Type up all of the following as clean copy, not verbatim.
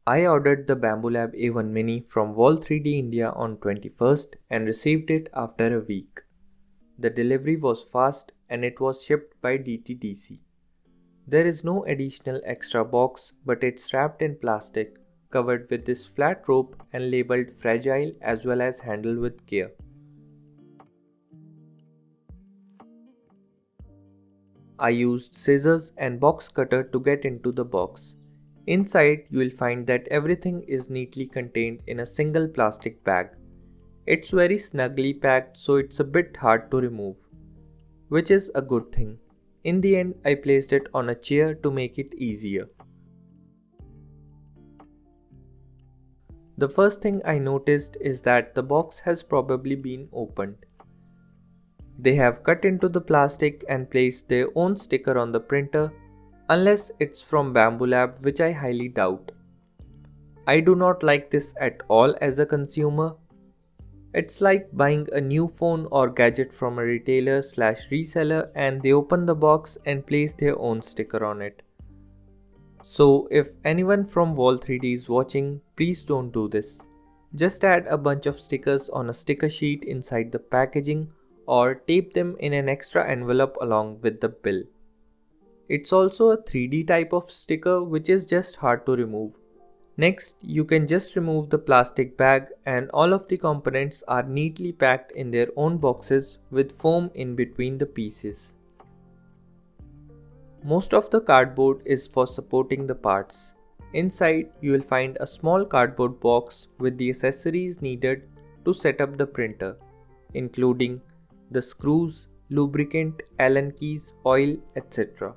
I ordered the Bambu Lab A1 Mini from Wol3D India on 21st and received it after a week. The delivery was fast and it was shipped by DTDC. There is no additional extra box, but it's wrapped in plastic, covered with this flat rope and labeled fragile as well as handled with care. I used scissors and box cutter to get into the box. Inside, you will find that everything is neatly contained in a single plastic bag. It's very snugly packed, so it's a bit hard to remove, which is a good thing. In the end, I placed it on a chair to make it easier. The first thing I noticed is that the box has probably been opened. They have cut into the plastic and placed their own sticker on the printer, unless it's from Bambu Lab, which I highly doubt. I do not like this at all as a consumer. It's like buying a new phone or gadget from a retailer/reseller and they open the box and place their own sticker on it. So if anyone from Wol3D is watching, please don't do this. Just add a bunch of stickers on a sticker sheet inside the packaging or tape them in an extra envelope along with the bill. It's also a 3D type of sticker which is just hard to remove. Next, you can just remove the plastic bag and all of the components are neatly packed in their own boxes with foam in between the pieces. Most of the cardboard is for supporting the parts. Inside, you will find a small cardboard box with the accessories needed to set up the printer, including the screws, lubricant, Allen keys, oil, etc.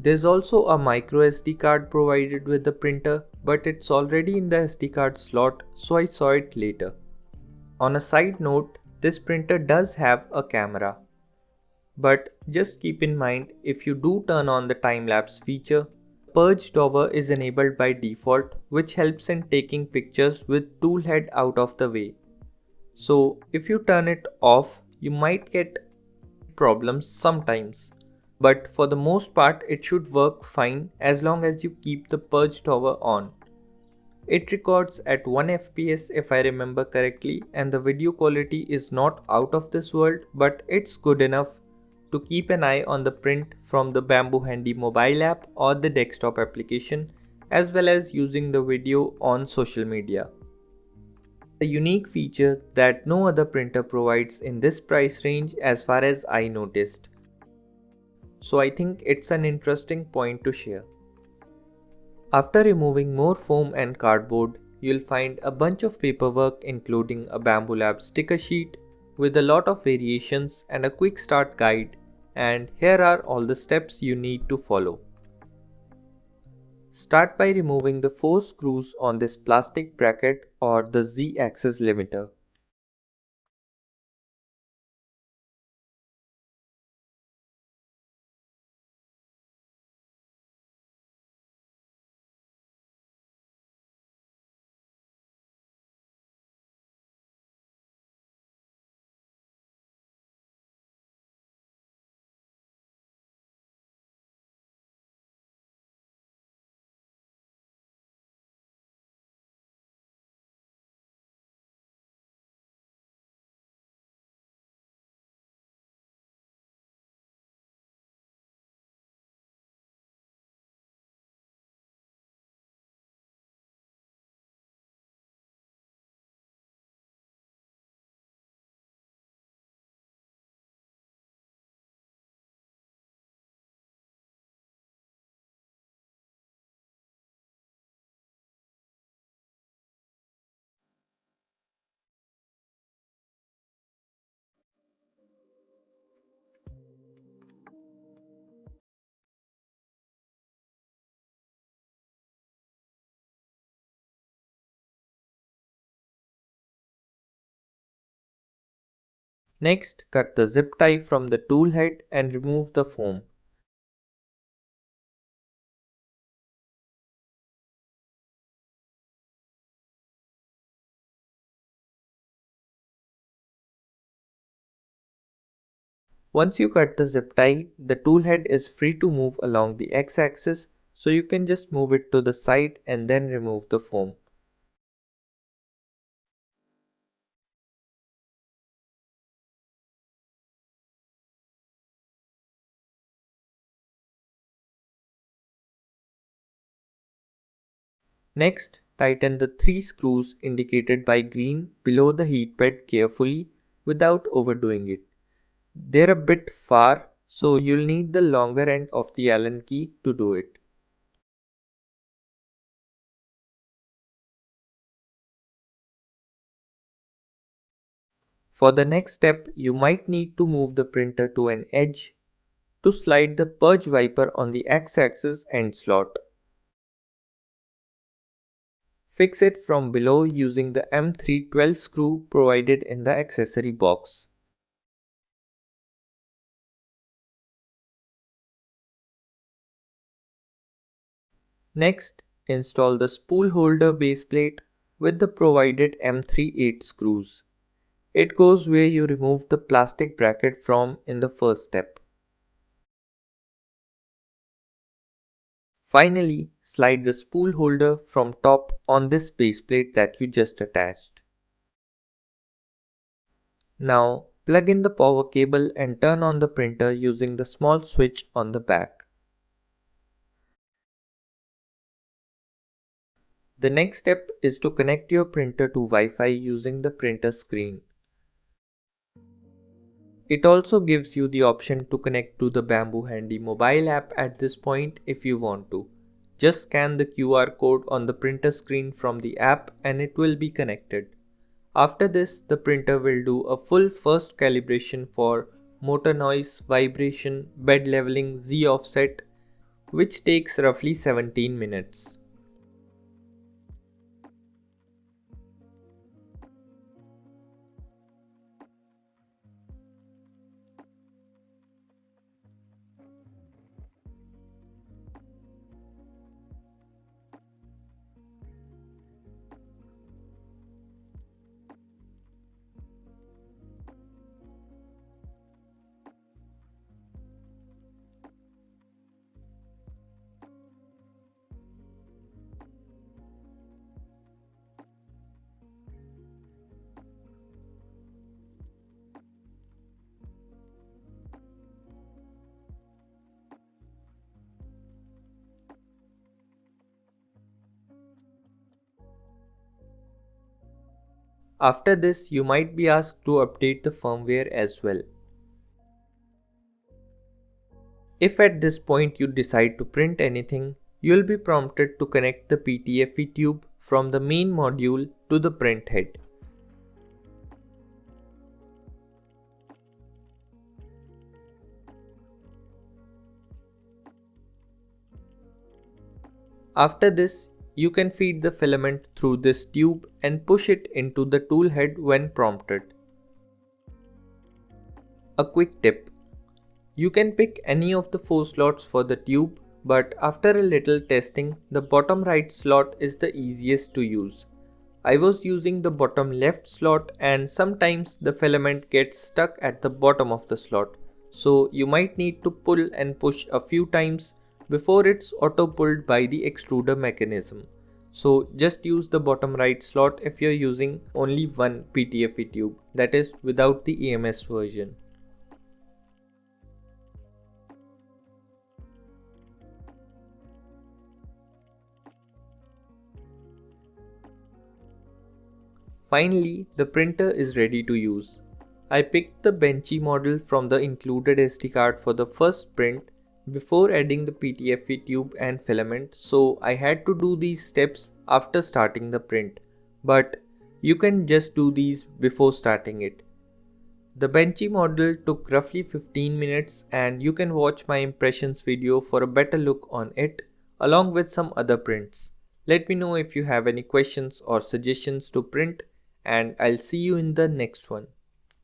There's also a micro SD card provided with the printer, but it's already in the SD card slot, so I saw it later. On a side note, this printer does have a camera. But just keep in mind, if you do turn on the time-lapse feature, purge tower is enabled by default, which helps in taking pictures with tool head out of the way. So if you turn it off, you might get problems sometimes. But for the most part, it should work fine as long as you keep the purge tower on. It records at 1 FPS if I remember correctly, and the video quality is not out of this world, but it's good enough to keep an eye on the print from the Bambu Handy mobile app or the desktop application, as well as using the video on social media. A unique feature that no other printer provides in this price range as far as I noticed. So I think it's an interesting point to share. After removing more foam and cardboard, you'll find a bunch of paperwork including a Bambu Lab sticker sheet with a lot of variations and a quick start guide, and here are all the steps you need to follow. Start by removing the 4 screws on this plastic bracket or the Z-axis limiter. Next, cut the zip tie from the tool head and remove the foam. Once you cut the zip tie, the tool head is free to move along the x-axis, so you can just move it to the side and then remove the foam. Next, tighten the 3 screws indicated by green below the heat bed carefully without overdoing it. They're a bit far, so you'll need the longer end of the Allen key to do it. For the next step, you might need to move the printer to an edge to slide the purge wiper on the x-axis end slot. Fix it from below using the M312 screw provided in the accessory box. Next, install the spool holder base plate with the provided M38 screws. It goes where you remove the plastic bracket from in the first step. Finally, slide the spool holder from top on this base plate that you just attached. Now, plug in the power cable and turn on the printer using the small switch on the back. The next step is to connect your printer to Wi-Fi using the printer screen. It also gives you the option to connect to the Bambu Handy mobile app at this point if you want to. Just scan the QR code on the printer screen from the app and it will be connected. After this, the printer will do a full first calibration for motor noise, vibration, bed leveling, Z offset, which takes roughly 17 minutes. After this, you might be asked to update the firmware as well. If at this point you decide to print anything, you'll be prompted to connect the PTFE tube from the main module to the print head. After this, you can feed the filament through this tube and push it into the tool head when prompted. A quick tip. You can pick any of the 4 slots for the tube, but after a little testing, the bottom right slot is the easiest to use. I was using the bottom left slot and sometimes the filament gets stuck at the bottom of the slot. So you might need to pull and push a few times before it's auto pulled by the extruder mechanism. So just use the bottom right slot if you're using only one PTFE tube, that is without the EMS version. Finally, the printer is ready to use. I picked the benchy model from the included SD card for the first print before adding the PTFE tube and filament, so I had to do these steps after starting the print, but you can just do these before starting it. The benchy model took roughly 15 minutes and you can watch my impressions video for a better look on it along with some other prints. Let me know if you have any questions or suggestions to print and I'll see you in the next one.